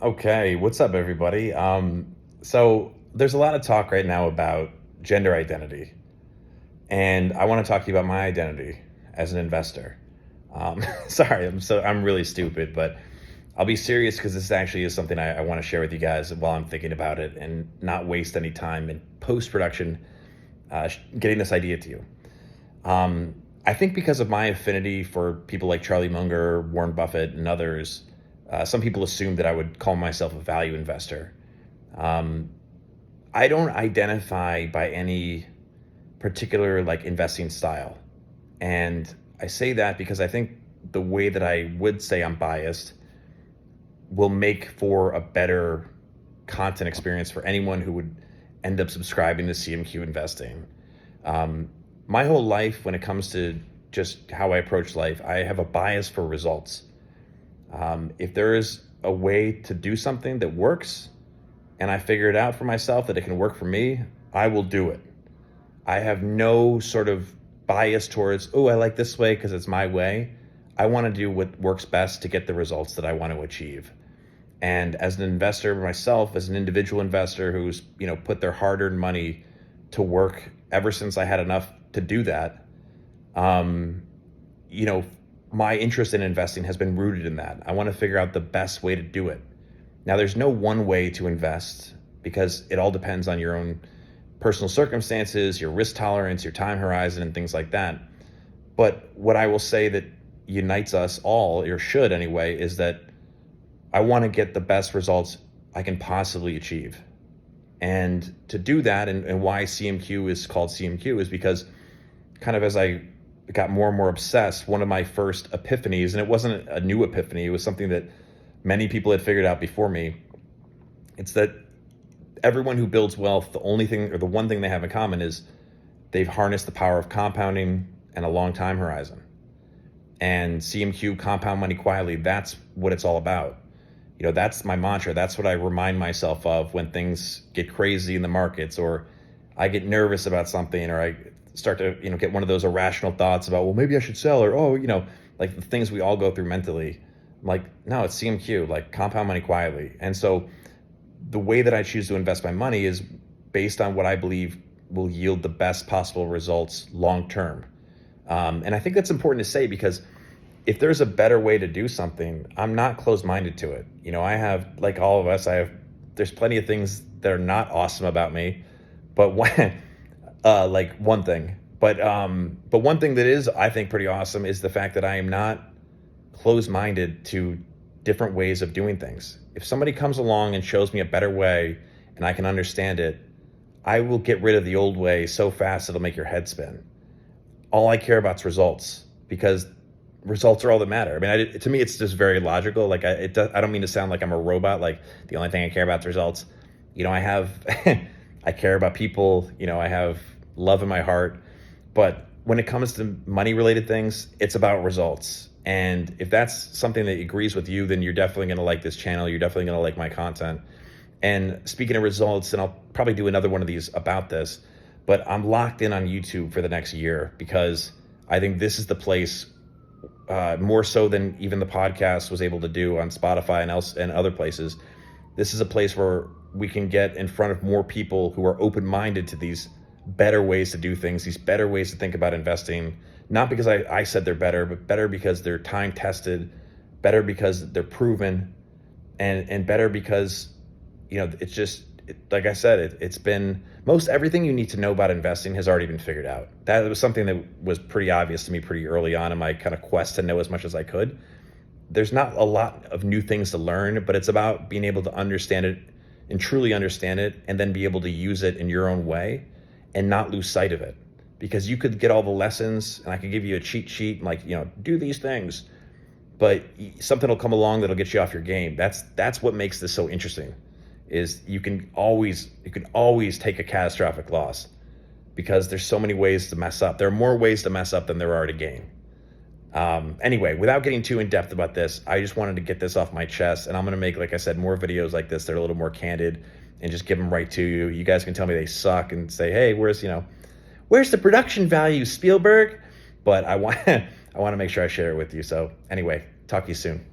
Okay, what's up, everybody? So there's a lot of talk right now about gender identity, and I want to talk to you about my identity as an investor. Sorry, I'm really stupid, but I'll be serious because this actually is something I want to share with you guys while I'm thinking about it and not waste any time in post production getting this idea to you. I think because of my affinity for people like Charlie Munger, Warren Buffett, and others, some people assume that I would call myself a value investor. Um, I don't identify by any particular like investing style. And I say that because I think the way that I would say I'm biased will make for a better content experience for anyone who would end up subscribing to CMQ investing. Um, my whole life, when it comes to just how I approach life, I have a bias for results. If there is a way to do something that works and I figure it out for myself that it can work for me, I will do it. I have no sort of bias towards, oh, I like this way because it's my way. I want to do what works best to get the results that I want to achieve. And as an investor myself, as an individual investor who's, put their hard-earned money to work ever since I had enough to do that, um, you know, my interest in investing has been rooted in that. I want to figure out the best way to do it. Now, there's no one way to invest because it all depends on your own personal circumstances, your risk tolerance, your time horizon, and things like that. But what I will say that unites us all, or should anyway, is that I want to get the best results I can possibly achieve. And to do that, and why CMQ is called CMQ, is because kind of as I got more and more obsessed, one of my first epiphanies, and it wasn't a new epiphany, it was something that many people had figured out before me. It's that everyone who builds wealth, the only thing or the one thing they have in common is they've harnessed the power of compounding and a long time horizon. And CMQ, compound money quietly, that's what it's all about. That's my mantra. That's what I remind myself of when things get crazy in the markets, or I get nervous about something, or I start to, get one of those irrational thoughts about, well, maybe I should sell, or, like the things we all go through mentally. I'm like, no, it's CMQ, like compound money quietly. And so the way that I choose to invest my money is based on what I believe will yield the best possible results long term. And I think that's important to say because if there's a better way to do something, I'm not closed-minded to it. I have, like all of us, there's plenty of things that are not awesome about me, but like one thing. But one thing that is, I think, pretty awesome is the fact that I am not closed-minded to different ways of doing things. If somebody comes along and shows me a better way and I can understand it, I will get rid of the old way so fast it'll make your head spin. All I care about is results, because results are all that matter. I mean, to me, it's just very logical. Like I don't mean to sound like I'm a robot. Like the only thing I care about is results. I have, I care about people. I have love in my heart. But when it comes to money related things, it's about results. And if that's something that agrees with you, then you're definitely going to like this channel. You're definitely going to like my content. And speaking of results, and I'll probably do another one of these about this, but I'm locked in on YouTube for the next year because I think this is the place, more so than even the podcast was able to do on Spotify and other places. This is a place where we can get in front of more people who are open-minded to these better ways to do things, these better ways to think about investing, not because I said they're better, but better because they're time-tested, better because they're proven, and better because, it's just, like I said, it's been, most everything you need to know about investing has already been figured out. That was something that was pretty obvious to me pretty early on in my kind of quest to know as much as I could. There's not a lot of new things to learn, but it's about being able to understand it and truly understand it, and then be able to use it in your own way and not lose sight of it. Because you could get all the lessons and I could give you a cheat sheet and like, do these things, but something will come along that'll get you off your game. That's what makes this so interesting, is you can always take a catastrophic loss because there's so many ways to mess up. There are more ways to mess up than there are to gain. Anyway, without getting too in depth about this, I just wanted to get this off my chest, and I'm going to make, like I said, more videos like this that are a little more candid and just give them right to you. You guys can tell me they suck and say, hey, where's the production value, Spielberg? But I want to make sure I share it with you. So anyway, talk to you soon.